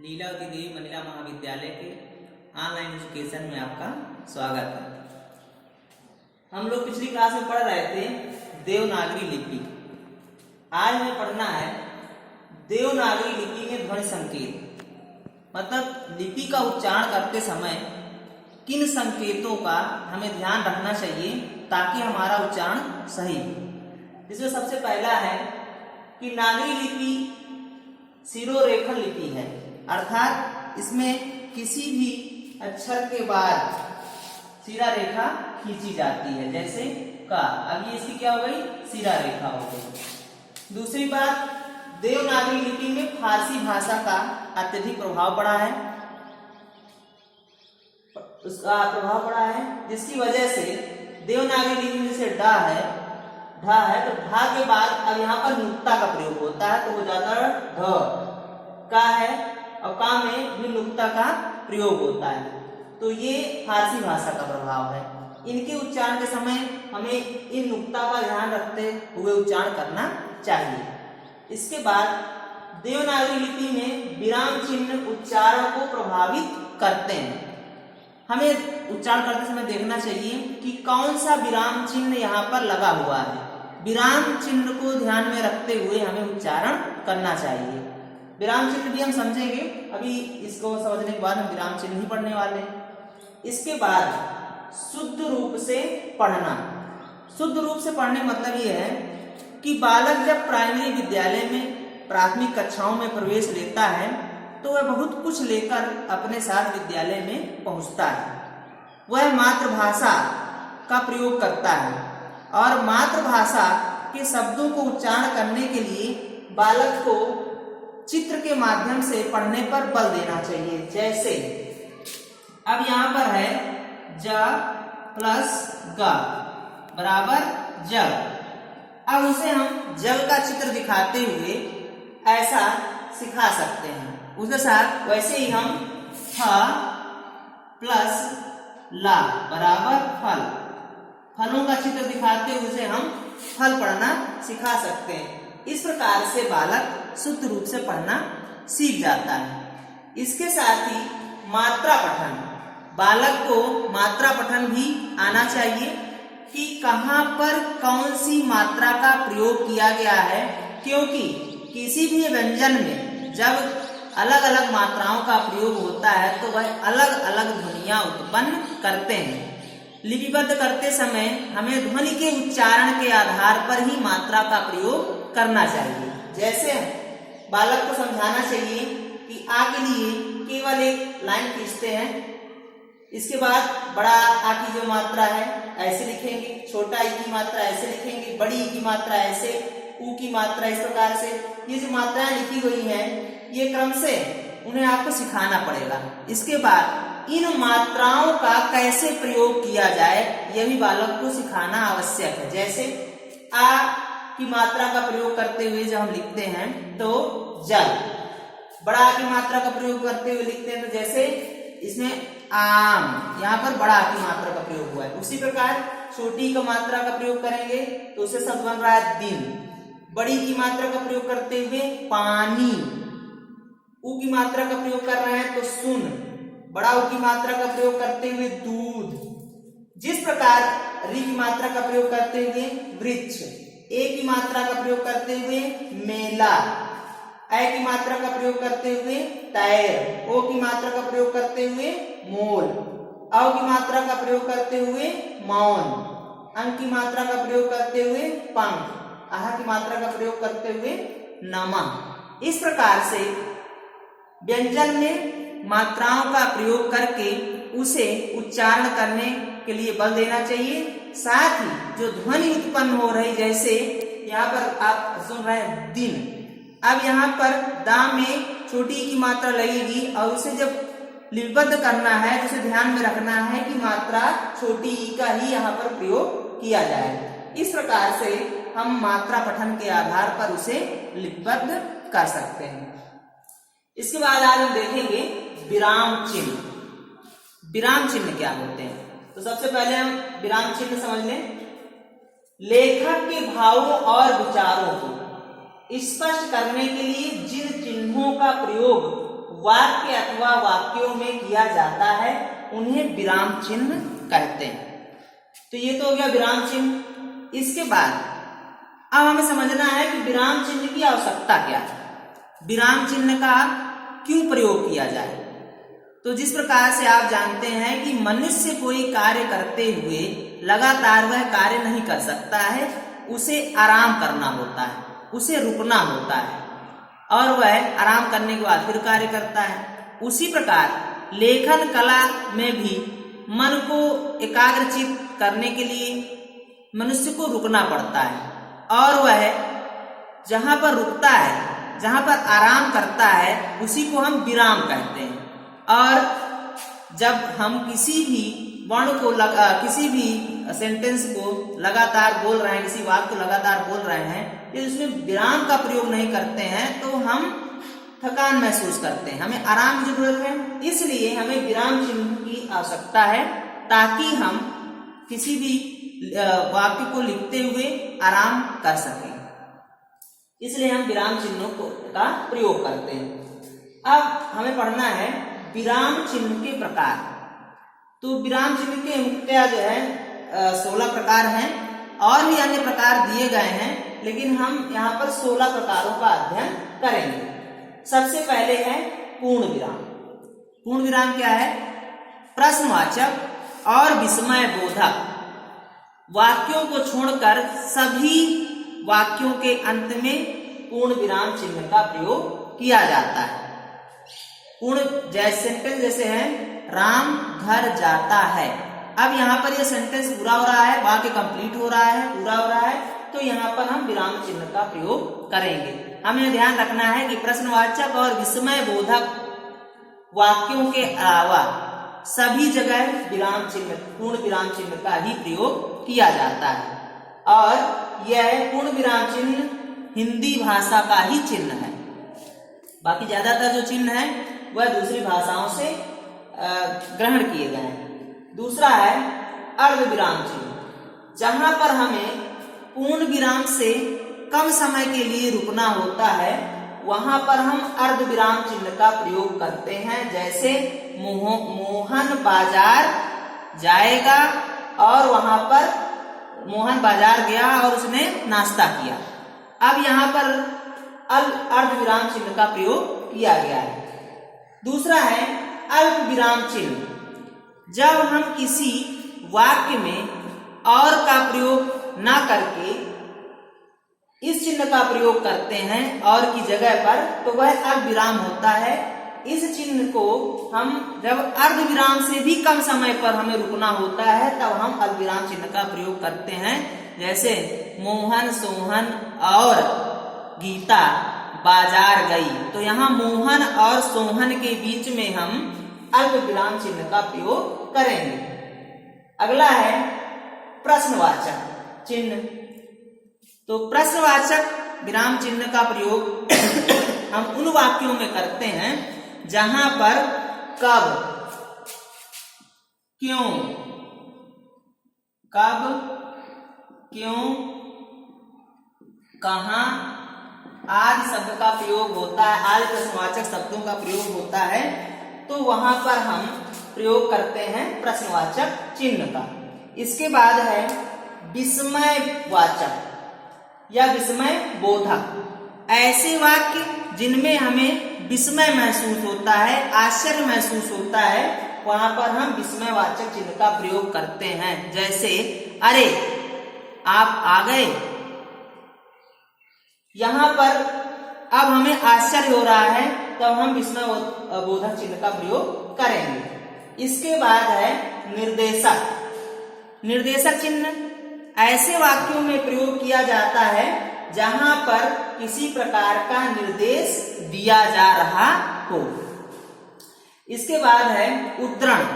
लीलावती देवी महिला महाविद्यालय के ऑनलाइन एजुकेशन में आपका स्वागत है। हम लोग पिछली क्लास में पढ़ रहे थे देवनागरी लिपि। आज हमें पढ़ना है देवनागरी लिपि में ध्वनि संकेत, मतलब लिपि का उच्चारण करते समय किन संकेतों का हमें ध्यान रखना चाहिए ताकि हमारा उच्चारण सही हो। इसमें सबसे पहला है कि नागरी लिपि शिरोरेखण लिपि है, अर्थात इसमें किसी भी अक्षर के बाद शिरा रेखा खींची जाती है, जैसे का। अब ये इसकी क्या हो गई? शिरा रेखा हो गई। दूसरी बात, देवनागरी लिपि में फारसी भाषा का अत्यधिक प्रभाव पड़ा है, उसका प्रभाव पड़ा है, जिसकी वजह से देवनागरी लिपि में से ढा है तो ढा के बाद अब यहाँ पर नुक्ता का प्रयोग होता है, तो हो जाता है ढ। का है और का में भी नुक्ता का प्रयोग होता है, तो ये फारसी भाषा का प्रभाव है। इनके उच्चारण के समय हमें इन नुक्ता का ध्यान रखते हुए उच्चारण करना चाहिए। इसके बाद देवनागरी लिपि में विराम चिन्ह उच्चारण को प्रभावित करते हैं। हमें उच्चारण करते समय देखना चाहिए कि कौन सा विराम चिन्ह यहाँ पर लगा हुआ है। विराम चिन्ह को ध्यान में रखते हुए हमें उच्चारण करना चाहिए। विराम चिन्ह भी हम समझेंगे, अभी इसको समझने के बाद हम विराम चिन्ह ही पढ़ने वाले हैं। इसके बाद शुद्ध रूप से पढ़ना। शुद्ध रूप से पढ़ने मतलब ये है कि बालक जब प्राइमरी विद्यालय में प्राथमिक कक्षाओं में प्रवेश लेता है तो वह बहुत कुछ लेकर अपने साथ विद्यालय में पहुंचता है। वह मातृभाषा का प्रयोग करता है और मातृभाषा के शब्दों को उच्चारण करने के लिए बालक को चित्र के माध्यम से पढ़ने पर बल देना चाहिए। जैसे अब यहाँ पर है ज प्लस ग बराबर जल। अब उसे हम जल का चित्र दिखाते हुए ऐसा सिखा सकते हैं। उसके साथ वैसे ही हम फ प्लस ला बराबर फल, फलों का चित्र दिखाते हुए उसे हम फल पढ़ना सिखा सकते हैं। इस प्रकार से बालक शुद्ध रूप से पढ़ना सीख जाता है। इसके साथ ही मात्रा पठन, बालक को मात्रा पठन भी आना चाहिए कि कहाँ पर कौन सी मात्रा का प्रयोग किया गया है, क्योंकि किसी भी व्यंजन में जब अलग अलग मात्राओं का प्रयोग होता है तो वह अलग अलग ध्वनियां उत्पन्न करते हैं। लिपिबद्ध करते समय हमें ध्वनि के उच्चारण के आधार पर ही मात्रा का प्रयोग करना चाहिए। जैसे बालक को समझाना चाहिए कि आ के लिए केवल एक लाइन खींचते हैं, इसके बाद बड़ा आ की जो मात्रा है ऐसे लिखेंगे, छोटा ई की मात्रा ऐसे लिखेंगे, बड़ी ई की मात्रा ऐसे, ऊ की मात्रा इस प्रकार से। ये जो मात्राएं लिखी गई हैं ये क्रम से उन्हें आपको सिखाना पड़ेगा। इसके बाद इन मात्राओं का कैसे प्रयोग किया जाए यह भी बालक को सिखाना आवश्यक है। जैसे आ की मात्रा का प्रयोग करते हुए जब हम लिखते हैं तो जल, बड़ा की मात्रा का प्रयोग करते हुए लिखते हैं तो जैसे इसमें आम, यहाँ पर बड़ा की मात्रा का प्रयोग हुआ है। उसी प्रकार छोटी की मात्रा का प्रयोग करेंगे तो उससे शब्द बन रहा है दिन। बड़ी की मात्रा का प्रयोग करते हुए पानी, ऊ की मात्रा का प्रयोग कर रहे हैं तो सुन, बड़ा ऊ की मात्रा का प्रयोग करते हुए दूध। जिस प्रकार री की मात्रा का प्रयोग करते हुए वृक्ष, ए की मात्रा का प्रयोग करते हुए मेला, ऐ की मात्रा का प्रयोग करते हुए तैर, ओ की मात्रा का प्रयोग करते हुए मोल, औ की मात्रा का प्रयोग करते हुए मौन, अंक की मात्रा का प्रयोग करते हुए पंख, आह की मात्रा का प्रयोग करते हुए नमक। इस प्रकार से व्यंजन में मात्राओं का प्रयोग करके उसे उच्चारण करने के लिए बल देना चाहिए। साथ ही जो ध्वनि उत्पन्न हो रही, जैसे यहाँ पर आप सुन रहे हैं दिन, अब यहाँ पर दा में छोटी की मात्रा लगेगी और उसे जब लिपिबद्ध करना है तो उसे ध्यान में रखना है कि मात्रा छोटी ई का ही यहाँ पर प्रयोग किया जाए। इस प्रकार से हम मात्रा पठन के आधार पर उसे लिपिबद्ध कर सकते हैं। इसके बाद आज हम देखेंगे विराम चिन्ह। विराम चिन्ह क्या होते हैं? तो सबसे पहले हम विराम चिन्ह समझ लें। लेखक के भावों और विचारों को स्पष्ट करने के लिए जिन चिन्हों का प्रयोग वाक्य अथवा वाक्यों में किया जाता है उन्हें विराम चिन्ह कहते हैं। तो ये तो हो गया विराम चिन्ह। इसके बाद अब हमें समझना है कि विराम चिन्ह की आवश्यकता क्या है, विराम चिन्ह का क्यों प्रयोग किया जाए। तो जिस प्रकार से आप जानते हैं कि मनुष्य कोई कार्य करते हुए लगातार वह कार्य नहीं कर सकता है, उसे आराम करना होता है, उसे रुकना होता है और वह आराम करने के बाद फिर कार्य करता है। उसी प्रकार लेखन कला में भी मन को एकाग्रचित करने के लिए मनुष्य को रुकना पड़ता है और वह जहां पर रुकता है, जहां पर आराम करता है, उसी को हम विराम कहते हैं। और जब हम किसी भी वर्ण को किसी भी सेंटेंस को लगातार बोल रहे हैं, किसी वाक्य को लगातार बोल रहे हैं, यदि उसमें विराम का प्रयोग नहीं करते हैं तो हम थकान महसूस करते हैं, हमें आराम की जरूरत है। इसलिए हमें विराम चिन्ह की आवश्यकता है ताकि हम किसी भी वाक्य को लिखते हुए आराम कर सकें। इसलिए हम विराम चिन्हों का प्रयोग करते हैं। अब हमें पढ़ना है विराम चिन्ह के प्रकार। तो विराम चिन्ह के मुख्य जो है 16 प्रकार हैं और भी अन्य प्रकार दिए गए हैं, लेकिन हम यहाँ पर 16 प्रकारों का अध्ययन करेंगे। सबसे पहले है पूर्ण विराम। पूर्ण विराम क्या है? प्रश्नवाचक और विस्मय बोधक वाक्यों को छोड़कर सभी वाक्यों के अंत में पूर्ण विराम चिन्ह का प्रयोग किया जाता है। पूर्ण सेंटेंस जैसे है राम घर जाता है। अब यहाँ पर यह सेंटेंस पूरा हो रहा है, वाक्य कंप्लीट हो रहा है, पूरा हो रहा है, तो यहाँ पर हम विराम चिन्ह का प्रयोग करेंगे। हमें ध्यान रखना है कि प्रश्नवाचक और विस्मय बोधक वाक्यों के अलावा सभी जगह विराम चिन्ह, पूर्ण विराम चिन्ह का ही प्रयोग किया जाता है और यह पूर्ण विराम चिन्ह हिंदी भाषा का ही चिन्ह है। बाकी ज्यादातर जो चिन्ह है वह दूसरी भाषाओं से ग्रहण किए गए हैं। दूसरा है अर्ध विराम चिन्ह। जहां पर हमें पूर्ण विराम से कम समय के लिए रुकना होता है, वहां पर हम अर्ध विराम चिन्ह का प्रयोग करते हैं। जैसे मोहन बाजार जाएगा और वहां पर मोहन बाजार गया और उसने नाश्ता किया। अब यहाँ पर अर्ध विराम चिन्ह का प्रयोग किया गया है। दूसरा है अल्प विराम चिन्ह। जब हम किसी वाक्य में और का प्रयोग ना करके इस चिन्ह का प्रयोग करते हैं और की जगह पर, तो वह अल्प विराम होता है। इस चिन्ह को हम जब अर्ध विराम से भी कम समय पर हमें रुकना होता है, तब हम अल्प विराम चिन्ह का प्रयोग करते हैं। जैसे मोहन सोहन और गीता बाजार गई, तो यहाँ मोहन और सोहन के बीच में हम अल्प विराम चिन्ह का प्रयोग करेंगे। अगला है प्रश्नवाचक चिन्ह। तो प्रश्नवाचक विराम चिन्ह का प्रयोग हम उन वाक्यों में करते हैं जहां पर कब, क्यों, कब, क्यों, कहां आदि शब्द का प्रयोग होता है, आदि प्रश्नवाचक शब्दों का प्रयोग होता है, तो वहां पर हम प्रयोग करते हैं प्रश्नवाचक चिन्ह का। इसके बाद है विस्मयवाचक या विस्मय बोधक। ऐसे वाक्य जिनमें हमें विस्मय महसूस होता है, आश्चर्य महसूस होता है, वहां पर हम विस्मयवाचक चिन्ह का प्रयोग करते हैं। जैसे अरे आप आ गए। यहां पर अब हमें आश्चर्य हो रहा है, तब हम विस्मय बोधक चिन्ह का प्रयोग करेंगे। इसके बाद है निर्देशक। निर्देशक चिन्ह ऐसे वाक्यों में प्रयोग किया जाता है जहां पर किसी प्रकार का निर्देश दिया जा रहा हो। इसके बाद है उद्धरण।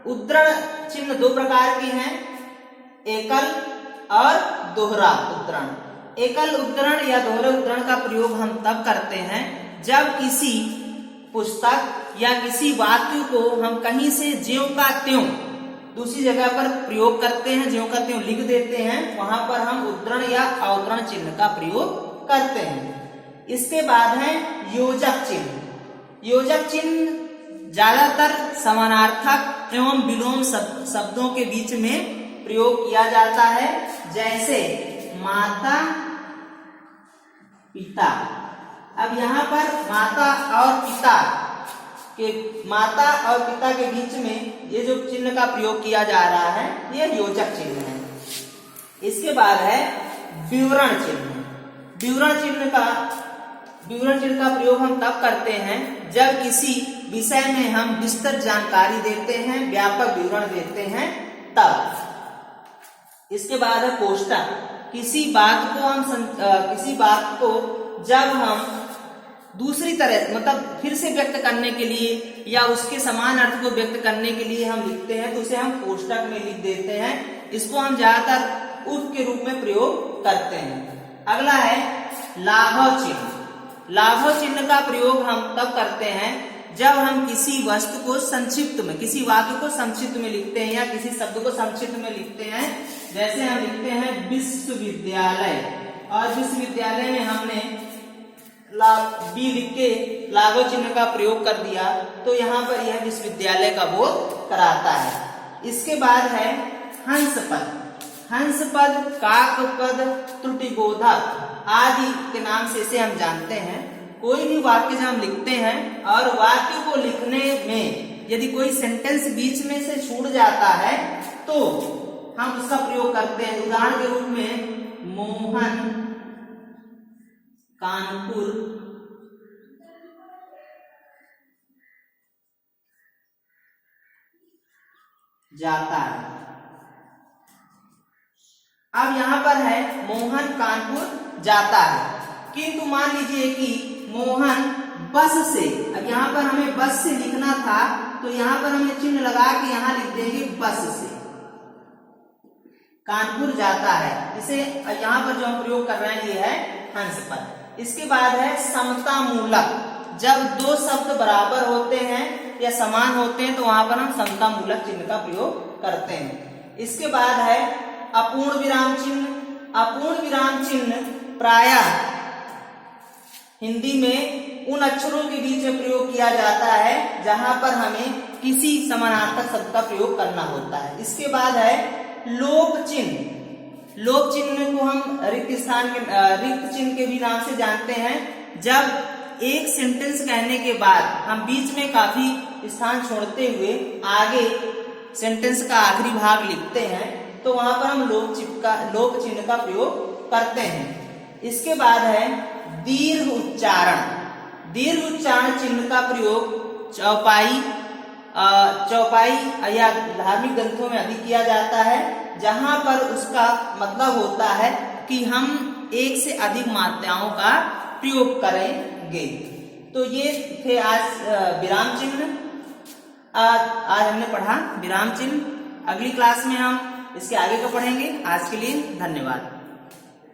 उद्धरण चिन्ह दो प्रकार के हैं, एकल और दोहरा उद्धरण। एकल उद्धरण या दोहरे उद्धरण का प्रयोग हम तब करते हैं जब किसी पुस्तक या किसी वाक्य को हम कहीं से ज्यों का त्यों दूसरी जगह पर प्रयोग करते हैं, ज्यों का त्यों लिख देते हैं, वहां पर हम उद्धरण या अवतरण चिन्ह का प्रयोग करते हैं। इसके बाद है योजक चिन्ह। योजक चिन्ह ज्यादातर समानार्थक एवं विलोम शब्दों के बीच में प्रयोग किया जाता है, जैसे माता पिता। अब यहाँ पर माता और पिता के बीच में ये जो चिन्ह का प्रयोग किया जा रहा है, ये योजक चिन्ह है। इसके बाद है विवरण चिन्ह। विवरण चिन्ह का प्रयोग हम तब करते हैं जब किसी विषय में हम विस्तृत जानकारी देते हैं, व्यापक विवरण देते हैं, तब। इसके बाद है कोष्टक। किसी बात को जब हम दूसरी तरह मतलब फिर से व्यक्त करने के लिए या उसके समान अर्थ को व्यक्त करने के लिए हम लिखते हैं तो उसे हम कोष्टक में लिख देते हैं। इसको हम ज्यादातर उप के रूप में प्रयोग करते हैं। अगला है लाघव चिन्ह। लाघव चिन्ह का प्रयोग हम तब करते हैं जब हम किसी वस्तु को संक्षिप्त में, किसी वाक्य को संक्षिप्त में लिखते हैं या किसी शब्द को संक्षिप्त में लिखते हैं। जैसे हम लिखते हैं विश्वविद्यालय, और विश्वविद्यालय में हमने बी लिख के लाघव चिन्ह का प्रयोग कर दिया तो यहाँ पर यह विश्वविद्यालय का बोध कराता है। इसके बाद है हंस पद। हंस पद, काक पद, त्रुटिबोधक आदि के नाम से इसे हम जानते हैं। कोई भी वाक्य जब हम लिखते हैं और वाक्य को लिखने में यदि कोई सेंटेंस बीच में से छूट जाता है तो हम उसका प्रयोग करते हैं। उदाहरण के रूप में मोहन कानपुर जाता है। अब यहां पर है मोहन कानपुर जाता है, किंतु मान लीजिए कि मोहन बस से, अब यहाँ पर हमें बस से लिखना था तो यहाँ पर हमें चिन्ह लगा के यहाँ लिख देंगे बस से कानपुर जाता है। इसे यहाँ पर जो हम प्रयोग कर रहे हैं ये है हंस पद। इसके बाद है समता मूलक। जब दो शब्द बराबर होते हैं या समान होते हैं तो वहां पर हम समता मूलक चिन्ह का प्रयोग करते हैं। इसके बाद है अपूर्ण विराम चिन्ह। अपूर्ण विराम चिन्ह प्रायः हिंदी में उन अक्षरों के बीच में प्रयोग किया जाता है जहां पर हमें किसी समानार्थक शब्द का प्रयोग करना होता है। इसके बाद है लोप चिन्ह। लोप चिन्ह को हम रिक्त चिन्ह के भी नाम से जानते हैं। जब एक सेंटेंस कहने के बाद हम बीच में काफी स्थान छोड़ते हुए आगे सेंटेंस का आखिरी भाग लिखते हैं तो वहां पर हम लोप चिन्ह का प्रयोग करते हैं। इसके बाद है दीर्घ उच्चारण। दीर्घ उच्चारण चिन्ह का प्रयोग चौपाई या धार्मिक ग्रंथों में अधिक किया जाता है, जहां पर उसका मतलब होता है कि हम एक से अधिक मात्राओं का प्रयोग करेंगे। तो ये थे आज विराम चिन्ह। आज हमने पढ़ा विराम चिन्ह। अगली क्लास में हम इसके आगे का पढ़ेंगे। आज के लिए धन्यवाद।